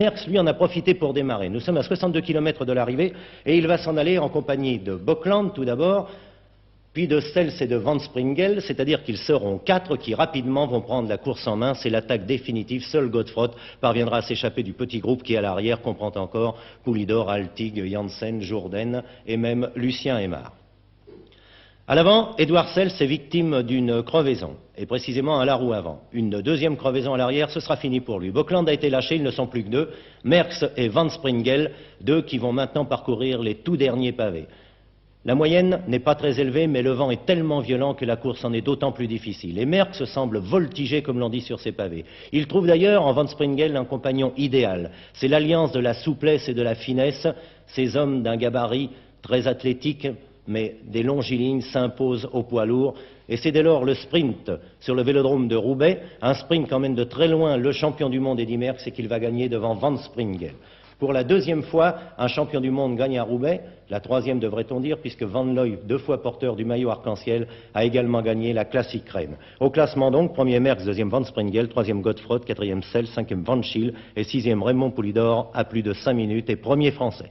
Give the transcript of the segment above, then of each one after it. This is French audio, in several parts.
Merckx, lui, en a profité pour démarrer. Nous sommes à 62 km de l'arrivée et il va s'en aller en compagnie de Bockland tout d'abord, puis de Sels et de Van Springel, c'est-à-dire qu'ils seront 4 qui rapidement vont prendre la course en main. C'est l'attaque définitive. Seul Godefroth parviendra à s'échapper du petit groupe qui, à l'arrière, comprend encore Poulidor, Altig, Janssen, Jourdain et même Lucien Aymar. À l'avant, Édouard Sels est victime d'une crevaison, et précisément à la roue avant. Une deuxième crevaison à l'arrière, ce sera fini pour lui. Bockland a été lâché, ils ne sont plus que 2. Merckx et Van Springel, 2 qui vont maintenant parcourir les tout derniers pavés. La moyenne n'est pas très élevée, mais le vent est tellement violent que la course en est d'autant plus difficile. Et Merckx semble voltiger, comme l'on dit, sur ces pavés. Il trouve d'ailleurs en Van Springel un compagnon idéal. C'est l'alliance de la souplesse et de la finesse. Ces hommes d'un gabarit très athlétique, mais des longilignes s'imposent au poids lourd. Et c'est dès lors le sprint sur le vélodrome de Roubaix, un sprint qu'emmène de très loin le champion du monde Eddy Merckx et qu'il va gagner devant Van Springel. Pour la deuxième fois, un champion du monde gagne à Roubaix, la troisième devrait-on dire, puisque Van Looy, 2 fois porteur du maillot arc-en-ciel, a également gagné la Classique Rennes. Au classement donc, premier Merckx, deuxième Van Springel, troisième Godefroth, quatrième Sels, cinquième Van Schil et sixième Raymond Poulidor à plus de 5 minutes et premier français.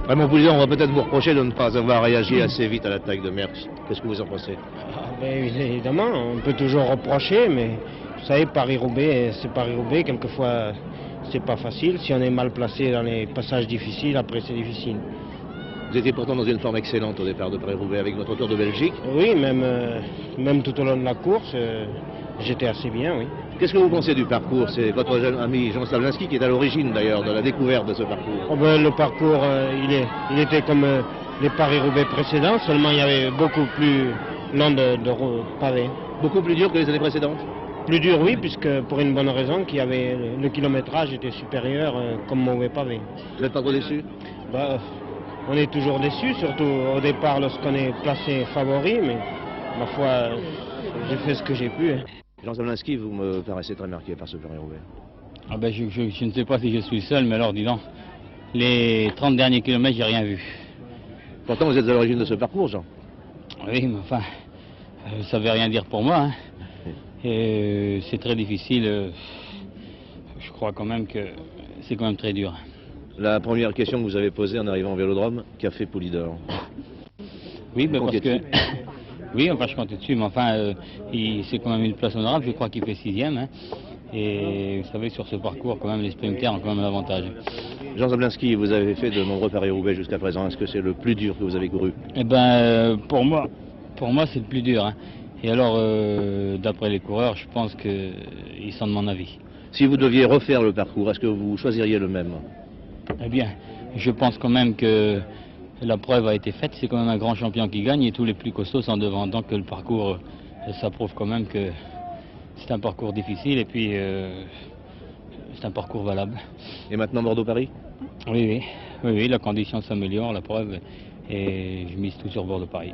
Raymond Poulidor, on va peut-être vous reprocher de ne pas avoir réagi assez vite à l'attaque de Merckx. Qu'est-ce que vous en pensez? Évidemment, on peut toujours reprocher, mais vous savez, Paris-Roubaix, c'est Paris-Roubaix, quelquefois c'est pas facile. Si on est mal placé dans les passages difficiles, après c'est difficile. Vous étiez pourtant dans une forme excellente au départ de Paris-Roubaix avec votre Tour de Belgique. Oui, même tout au long de la course, j'étais assez bien, oui. Qu'est-ce que vous pensez du parcours? C'est votre jeune ami Jean Slavlinski qui est à l'origine d'ailleurs de la découverte de ce parcours. Oh ben, le parcours, il était comme les Paris-Roubaix précédents, seulement il y avait beaucoup plus long de pavés. Beaucoup plus dur que les années précédentes? Plus dur, oui, puisque pour une bonne raison, qu'il y avait le kilométrage était supérieur comme mauvais pavé. Vous n'êtes pas trop déçu? Bah, on est toujours déçu, surtout au départ lorsqu'on est placé favori, mais ma foi, j'ai fait ce que j'ai pu. Jean Slavlinski, vous me paraissez très marqué par ce Paris-Roubaix. Ah ben je ne sais pas si je suis seul, mais alors dis donc, les 30 derniers kilomètres, j'ai rien vu. Pourtant, vous êtes à l'origine de ce parcours, Jean. Oui, mais enfin, ça ne veut rien dire pour moi. Hein. Et c'est très difficile. Je crois quand même que c'est quand même très dur. La première question que vous avez posée en arrivant au Vélodrome, qu'a fait Poulidor? Oui, ben parce que... Oui, enfin je comptais dessus, mais enfin, c'est quand même une place honorable, je crois qu'il fait 6e. Hein. Et vous savez, sur ce parcours, quand même, les sprinters ont quand même l'avantage. Jean Slavlinski, vous avez fait de nombreux Paris-Roubaix jusqu'à présent. Est-ce que c'est le plus dur que vous avez couru? Eh ben, pour moi c'est le plus dur. Hein. Et alors, d'après les coureurs, je pense qu'ils sont de mon avis. Si vous deviez refaire le parcours, est-ce que vous choisiriez le même? Eh bien, je pense quand même que la preuve a été faite. C'est quand même un grand champion qui gagne et tous les plus costauds sont devant. Donc le parcours, ça prouve quand même que c'est un parcours difficile et puis c'est un parcours valable. Et maintenant Bordeaux-Paris? Oui, la condition s'améliore, la preuve, et je mise tout sur Bordeaux-Paris.